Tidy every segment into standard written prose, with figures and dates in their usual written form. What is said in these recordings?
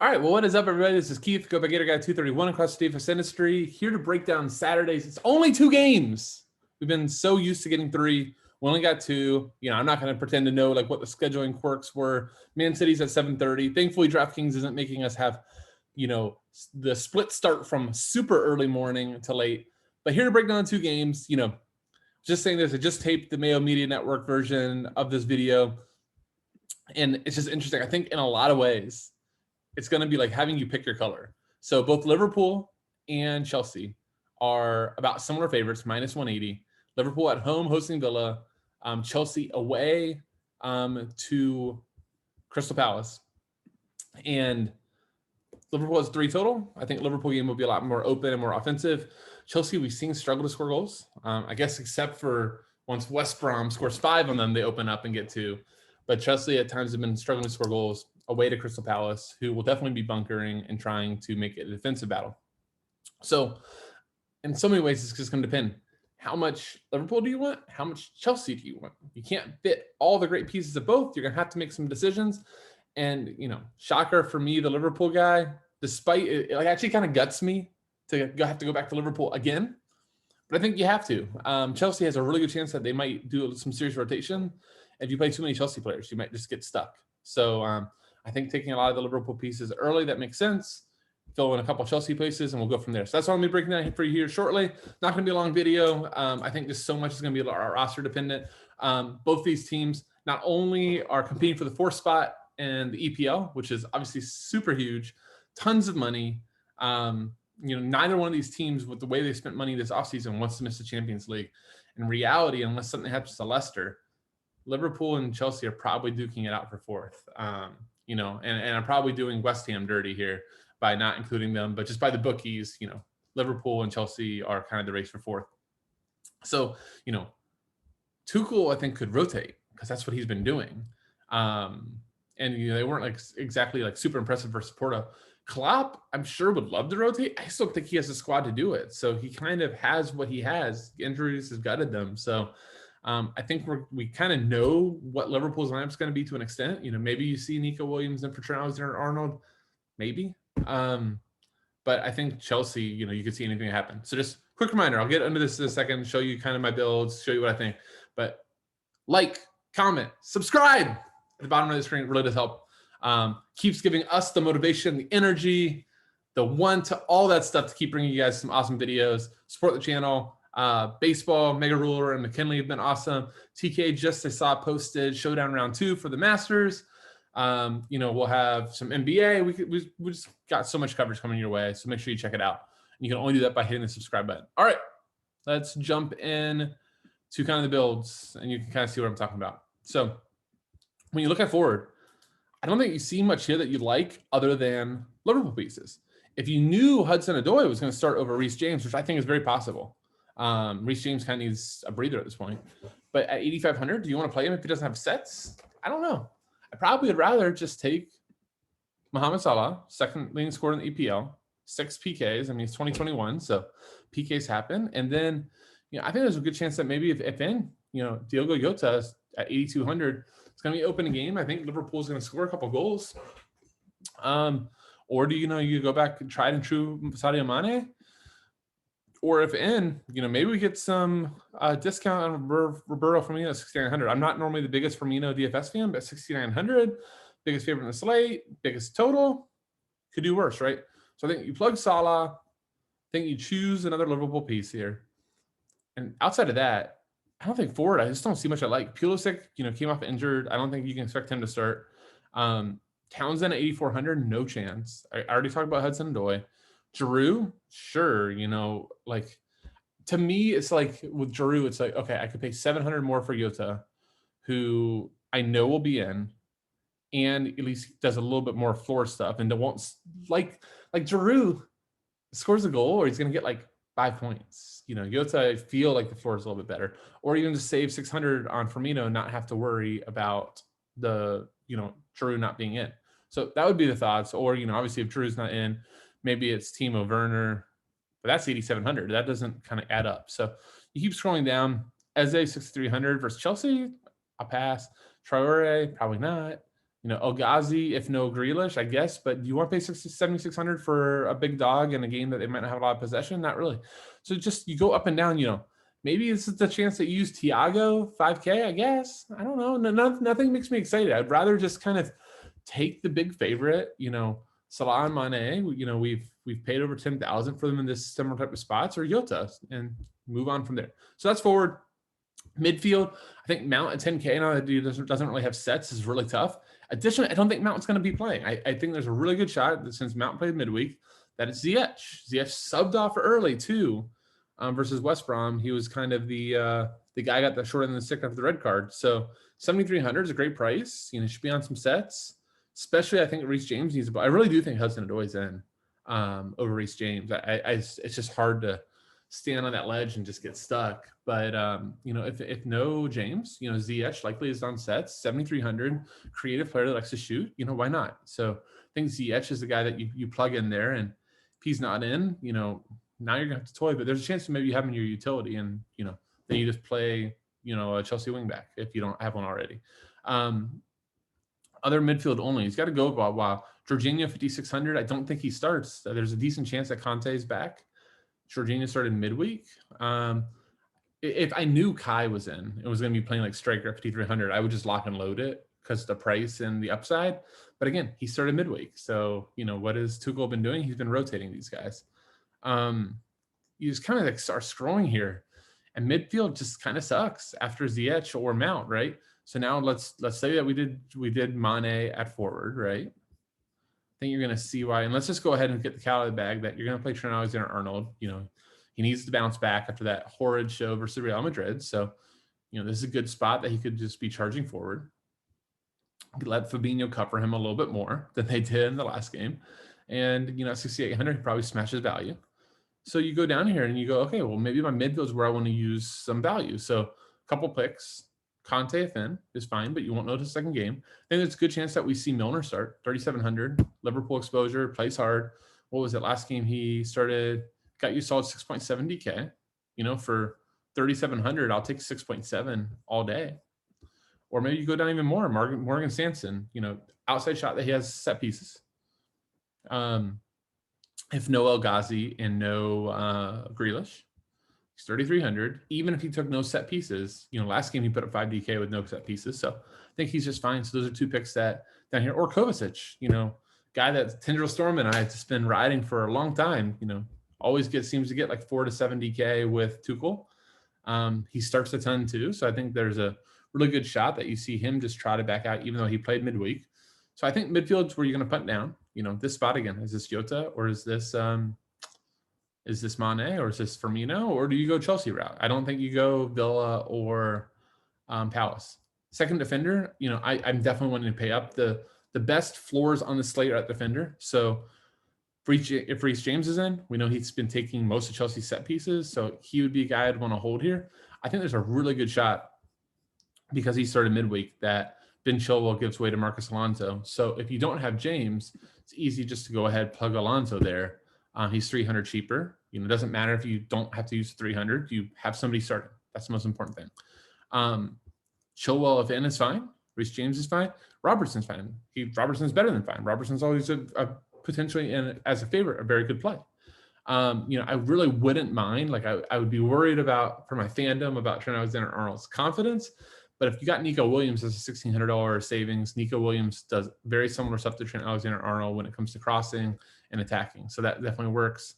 All right, well, what is up, everybody? This is Keith, Go Back Gator Guy 231 across the DFS industry, here to break down Saturdays. It's only 2 games. We've been so used to getting 3. We only got 2. I'm not going to pretend to know like what the scheduling quirks were. Man City's at 7:30. Thankfully, DraftKings isn't making us have, the split start from super early morning to late. But here to break down 2 games. Just saying this, I just taped the Mayo Media Network version of this video, and it's just interesting. I think in a lot of ways, it's going to be like having you pick your color. So both Liverpool and Chelsea are about similar favorites, minus 180. Liverpool at home hosting Villa, Chelsea away to Crystal Palace. And Liverpool has 3 total. I think Liverpool game will be a lot more open and more offensive. Chelsea, we've seen struggle to score goals. I guess except for once West Brom scores 5 on them, they open up and get 2. But Chelsea at times have been struggling to score goals away to Crystal Palace, who will definitely be bunkering and trying to make it a defensive battle. So in so many ways, it's just going to depend. How much Liverpool do you want? How much Chelsea do you want? You can't fit all the great pieces of both. You're going to have to make some decisions. And, shocker for me, the Liverpool guy, despite it actually kind of guts me to have to go back to Liverpool again. But I think you have to. Chelsea has a really good chance that they might do some serious rotation. If you play too many Chelsea players, you might just get stuck. So I think taking a lot of the Liverpool pieces early, that makes sense. Fill in a couple Chelsea places, and we'll go from there. So that's what I'm going to be breaking down for you here shortly. Not going to be a long video. I think just so much is going to be our roster dependent. Both these teams not only are competing for the 4th spot in the EPL, which is obviously super huge, tons of money. Neither one of these teams, with the way they spent money this offseason, wants to miss the Champions League. In reality, unless something happens to Leicester, Liverpool and Chelsea are probably duking it out for 4th. And I'm probably doing West Ham dirty here by not including them, but just by the bookies, Liverpool and Chelsea are kind of the race for 4th. So, Tuchel, I think, could rotate because that's what he's been doing. And they weren't like exactly like super impressive versus Porto. Klopp, I'm sure, would love to rotate. I still think he has a squad to do it. So he kind of has what he has. Injuries has gutted them. So I think we kind of know what Liverpool's lineup is going to be to an extent. Maybe you see Nico Williams and Trent Alexander-Arnold, maybe. But I think Chelsea, you could see anything happen. So just quick reminder, I'll get into this in a second, show you kind of my builds, show you what I think. But like, comment, subscribe at the bottom of the screen. It really does help. Keeps giving us the motivation, the energy, the want, all that stuff to keep bringing you guys some awesome videos. Support the channel. Baseball, Mega Ruler, and McKinley have been awesome. TK I saw posted Showdown Round 2 for the Masters. We'll have some NBA. We just got so much coverage coming your way, so make sure you check it out. And you can only do that by hitting the subscribe button. All right, let's jump in to kind of the builds, and you can kind of see what I'm talking about. So when you look at forward, I don't think you see much here that you like other than Liverpool pieces. If you knew Hudson-Odoi was going to start over Reece James, which I think is very possible, Reece James kind of needs a breather at this point. But at 8,500, do you want to play him if he doesn't have sets? I don't know. I probably would rather just take Mohamed Salah, second leading scorer in the EPL, 6 PKs. I mean, it's 2021, so PKs happen. And then, I think there's a good chance that maybe if Diogo Jota at 8,200, it's going to be open game. I think Liverpool's going to score a couple goals. Or do you go back and tried and true Sadio Mane? Or if maybe we get some discount on Roberto Firmino at 6,900. I'm not normally the biggest Firmino DFS fan, but 6,900, biggest favorite in the slate, biggest total, could do worse, right? So I think you plug Salah. I think you choose another Liverpool piece here. And outside of that, I don't think forward, I just don't see much I like. Pulisic, came off injured. I don't think you can expect him to start. Townsend at 8,400, no chance. I already talked about Hudson-Odoi. Giroud, sure, to me, it's like with Giroud, it's like, okay, I could pay 700 more for Jota, who I know will be in, and at least does a little bit more floor stuff, and won't like Giroud scores a goal, or he's gonna get like 5 points. Jota, I feel like the floor is a little bit better, or even just save 600 on Firmino and not have to worry about the Giroud not being in. So that would be the thoughts. Or obviously if Giroud's not in, maybe it's Timo Werner, but that's 8,700. That doesn't kind of add up. So you keep scrolling down. Eze 6,300 versus Chelsea, I'll pass. Traore, probably not. El Ghazi, if no Grealish, I guess. But do you want to pay 7,600 for a big dog in a game that they might not have a lot of possession? Not really. So just you go up and down. Maybe this is the chance that you use Thiago 5K. I guess I don't know. Nothing makes me excited. I'd rather just kind of take the big favorite. Salah and Mane. We've paid over 10,000 for them in this similar type of spots, or Jota, and move on from there. So that's forward. Midfield, I think Mount at 10K now that dude doesn't really have sets is really tough. Additionally, I don't think Mount's going to be playing. I think there's a really good shot that since Mount played midweek, that it's Ziyech. Ziyech subbed off early too versus West Brom. He was kind of the guy got the short end of the stick after the red card. So 7,300 is a great price. Should be on some sets. Especially, I think Reece James needs. I really do think Hudson-Odoi's in over Reece James. It's just hard to stand on that ledge and just get stuck. But if no James, Ziyech likely is on sets, 7,300, creative player that likes to shoot, why not? So I think Ziyech is the guy that you plug in there, and if he's not in, now you're gonna have to toy. But there's a chance that maybe you have him in your utility, and then you just play a Chelsea wingback if you don't have one already. Other midfield only, he's got to go a while. Jorginho 5,600, I don't think he starts. There's a decent chance that Conte is back. Jorginho started midweek. If I knew Kai was in, it was going to be playing like striker at 5,300, I would just lock and load it because the price and the upside. But again, he started midweek. So, what has Tuchel been doing? He's been rotating these guys. You just kind of like start scrolling here, and midfield just kind of sucks after Ziyech or Mount, right? So now let's say that we did Mane at forward, right? I think you're going to see why. And let's just go ahead and get the cat out of the bag that you're going to play Trent Alexander-Arnold. He needs to bounce back after that horrid show versus Real Madrid. So, this is a good spot that he could just be charging forward. Let Fabinho cover him a little bit more than they did in the last game. And, at 6,800, he probably smashes value. So you go down here and you go, okay, well, maybe my midfield is where I want to use some value. So a couple picks. Conte if in is fine, but you won't notice second game. I think there's a good chance that we see Milner start, 3,700. Liverpool exposure, plays hard. What was it? Last game he started, got you solid 6.7 DK. For 3,700, I'll take 6.7 all day. Or maybe you go down even more. Morgan Sanson, outside shot that he has set pieces. If no El Ghazi and no Grealish, he's 3,300. Even if he took no set pieces, last game he put up 5 DK with no set pieces. So I think he's just fine. So those are two picks that down here. Or Kovacic, guy that Tindrell Storm and I have just been riding for a long time. Always seems to get like 4 to 7 DK with Tuchel. He starts a ton too. So I think there's a really good shot that you see him just try to back out, even though he played midweek. So I think midfield's where you're going to punt down. This spot again, is this Jota or is this Mane or is this Firmino, or do you go Chelsea route? I don't think you go Villa or Palace. Second defender, I'm definitely wanting to pay up. The best floors on the slate are at defender. So if Reece James is in, we know he's been taking most of Chelsea's set pieces, so he would be a guy I'd want to hold here. I think there's a really good shot because he started midweek that Ben Chilwell gives way to Marcus Alonso. So if you don't have James, it's easy just to go ahead, plug Alonso there. He's 300 cheaper. It doesn't matter if you don't have to use 300. You have somebody starting. That's the most important thing. Chilwell, if in, is fine. Reece James is fine. Robertson's fine. Robertson's better than fine. Robertson's always a potentially, in as a favorite, a very good play. I really wouldn't mind. Like I would be worried about, for my fandom, about Trent Alexander-Arnold's confidence. But if you got Nico Williams as a $1,600 savings, Nico Williams does very similar stuff to Trent Alexander-Arnold when it comes to crossing and attacking. So that definitely works.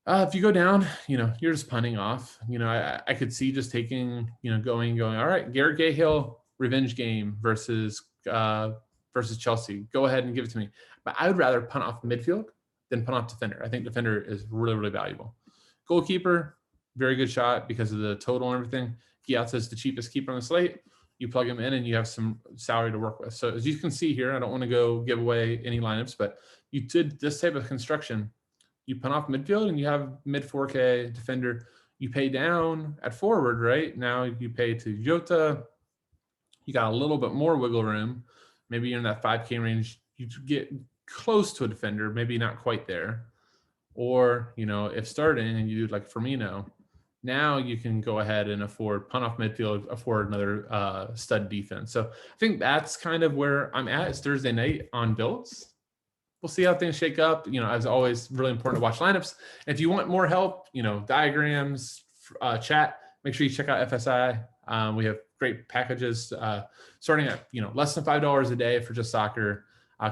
If you go down, you're just punting off. I could see just taking, going, all right, Garrett Cahill, revenge game versus Chelsea. Go ahead and give it to me. But I would rather punt off midfield than punt off defender. I think defender is really, really valuable. Goalkeeper, very good shot because of the total and everything. Giazza is the cheapest keeper on the slate. You plug him in and you have some salary to work with. So as you can see here, I don't want to go give away any lineups, but you did this type of construction. You punt off midfield and you have mid 4K defender. You pay down at forward, right? Now you pay to Jota. You got a little bit more wiggle room. Maybe you're in that 5K range. You get close to a defender, maybe not quite there. Or, if starting and you do like Firmino, now you can go ahead and afford punt off midfield, afford another stud defense. So I think that's kind of where I'm at. It's Thursday night on builds. We'll see how things shake up. As always, really important to watch lineups. If you want more help, diagrams, chat, make sure you check out FSI. We have great packages starting at less than $5 a day for just soccer.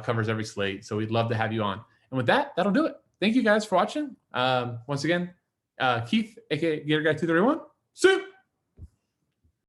Covers every slate. So we'd love to have you on. And with that, that'll do it. Thank you guys for watching. Once again, Keith, aka Gator Guy 231. See you.